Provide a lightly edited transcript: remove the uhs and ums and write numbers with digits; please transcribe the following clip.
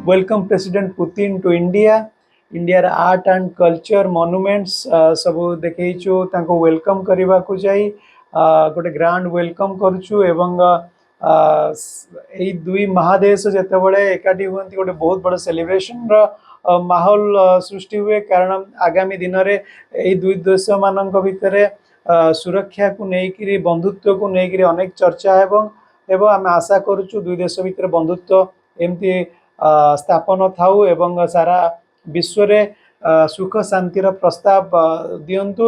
Welcome president Putin to India. India art and culture monuments सब देखु तांको welcome करने को जाई गोटे ग्रांड वेलकम करुचु एवं यही दुई महादेश जिते बड़े एकाठी हुए गोटे बहुत बड़ सेलिब्रेशन माहौल सृष्टि हुए कारण आगामी दिन में यही दुई देश मान भितर सुरक्षा को लेकर बंधुत्व को लेकर अनेक चर्चा एवं आम आशा करुचु दुई देश भितर बंधुत्व एमती स्थापन थाऊ एवं सारा विश्व रे सुख शांतिर प्रस्ताव दियंतु।